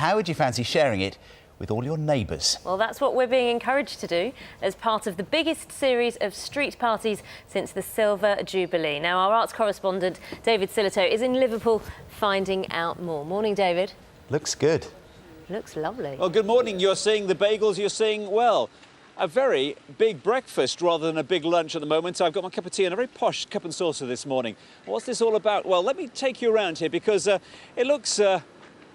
How would you fancy sharing it with all your neighbours? Well, that's what we're being encouraged to do as part of the biggest series of street parties since the Silver Jubilee. Now, our arts correspondent, David Silito, is in Liverpool finding out more. Morning, David. Looks good. Looks lovely. Well, good morning. You're seeing the bagels, you're seeing, well, a very big breakfast rather than a big lunch at the moment. I've got my cup of tea and a very posh cup and saucer this morning. What's this all about? Well, let me take you around here because it looks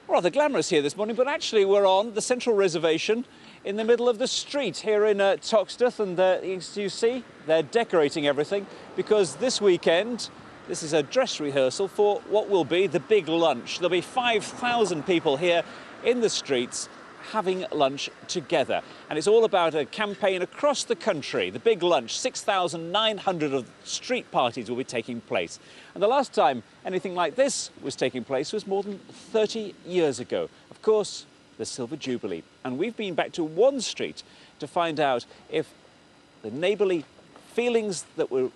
rather glamorous here this morning, but actually we're on the central reservation in the middle of the street here in Toxteth, and as you see, they're decorating everything because this weekend, this is a dress rehearsal for what will be the big lunch. There'll be 5,000 people here in the streets having lunch together. And it's all about a campaign across the country. The big lunch, 6,900 of street parties will be taking place. And the last time anything like this was taking place was more than 30 years ago. Of course, the Silver Jubilee. And we've been back to one street to find out if the neighbourly feelings that were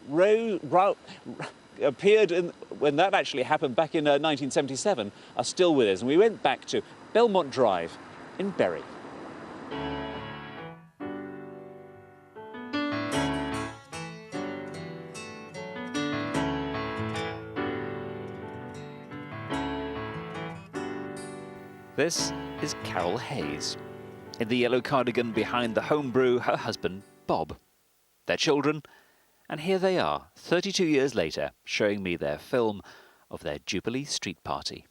appeared when that actually happened back in 1977 are still with us. And we went back to Belmont Drive in Bury. This is Carol Hayes. In the yellow cardigan behind the home brew, her husband, Bob. Their children, and here they are, 32 years later, showing me their film of their Jubilee street party.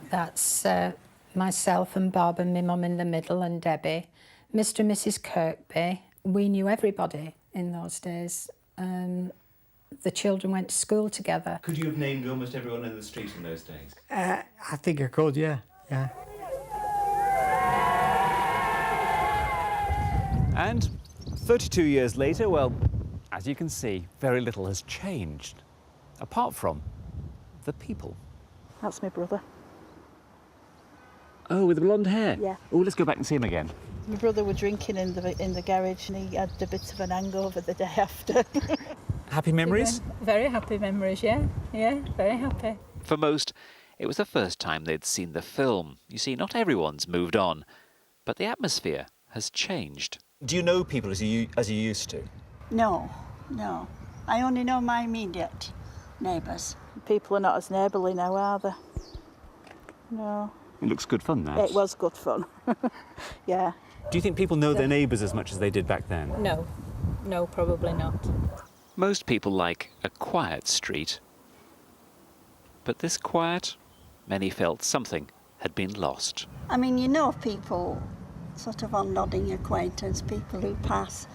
That's myself and Bob and my mum in the middle and Debbie. Mr. and Mrs. Kirkby. We knew everybody in those days. The children went to school together. Could you have named almost everyone in the street in those days? I think I could, yeah. And 32 years later, well, as you can see, very little has changed, apart from the people. That's my brother. Oh, with the blonde hair? Yeah. Oh, let's go back and see him again. My brother was drinking in the garage and he had a bit of an hangover the day after. Happy memories? Very happy memories, yeah. Yeah, very happy. For most, it was the first time they'd seen the film. You see, not everyone's moved on, but the atmosphere has changed. Do you know people as you used to? No. I only know my immediate neighbours. People are not as neighbourly now, are they? No. It looks good fun, that. It was good fun. Yeah. Do you think people know their neighbours as much as they did back then? No, probably not. Most people like a quiet street. But this quiet, many felt something had been lost. I mean, you know people sort of on nodding acquaintance, people who pass.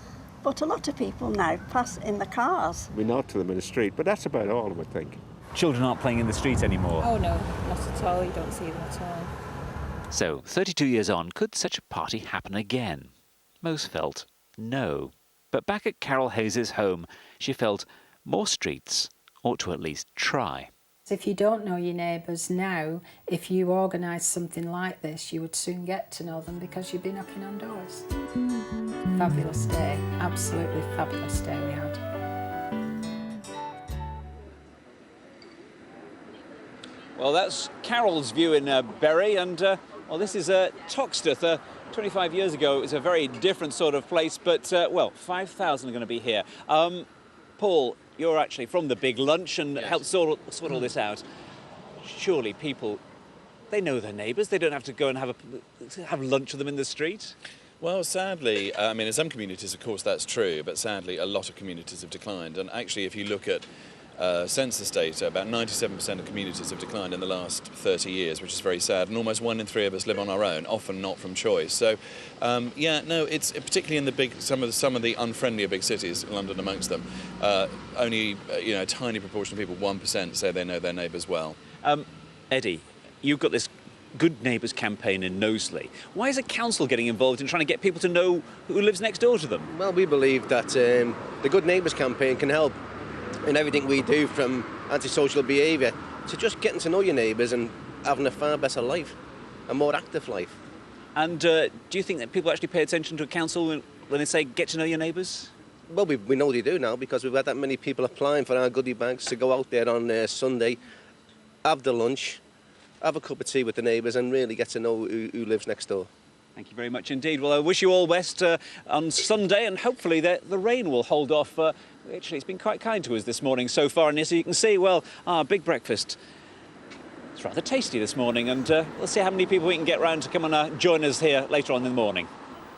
But a lot of people now pass in the cars. We nod to them in the street, but that's about all, I think. Children aren't playing in the street anymore. Oh, no, not at all. You don't see them at all. So, 32 years on, could such a party happen again? Most felt no. But back at Carol Hayes' home, she felt more streets ought to at least try. If you don't know your neighbours now, if you organise something like this, you would soon get to know them because you'd be knocking on doors. Fabulous day, absolutely fabulous day we had. Well, that's Carol's view in Bury, and well, this is Toxteth. 25 years ago, it was a very different sort of place, but well, 5,000 are going to be here. Paul, you're actually from the big lunch and helped sort all this out. Surely people, they know their neighbours. They don't have to go and have lunch with them in the street. Well, sadly, I mean, in some communities, of course, that's true, but sadly, a lot of communities have declined. And actually, if you look at census data, about 97% of communities have declined in the last 30 years, which is very sad. And almost 1 in 3 of us live on our own, often not from choice. So, it's particularly in the big, some of the unfriendlier big cities, London amongst them. Only a tiny proportion of people, 1%, say they know their neighbours well. Eddie, you've got this Good Neighbours campaign in Knowsley. Why is the council getting involved in trying to get people to know who lives next door to them? Well, we believe that the Good Neighbours campaign can help in everything we do, from antisocial behaviour to just getting to know your neighbours and having a far better life, a more active life. And do you think that people actually pay attention to a council when they say get to know your neighbours? Well, we know they do now because we've had that many people applying for our goodie bags to go out there on Sunday, have the lunch, have a cup of tea with the neighbours and really get to know who lives next door. Thank you very much indeed. Well, I wish you all best on Sunday, and hopefully the rain will hold off. Actually, it's been quite kind to us this morning so far, and as you can see, well, our big breakfast, it's rather tasty this morning, and we'll see how many people we can get round to come and join us here later on in the morning.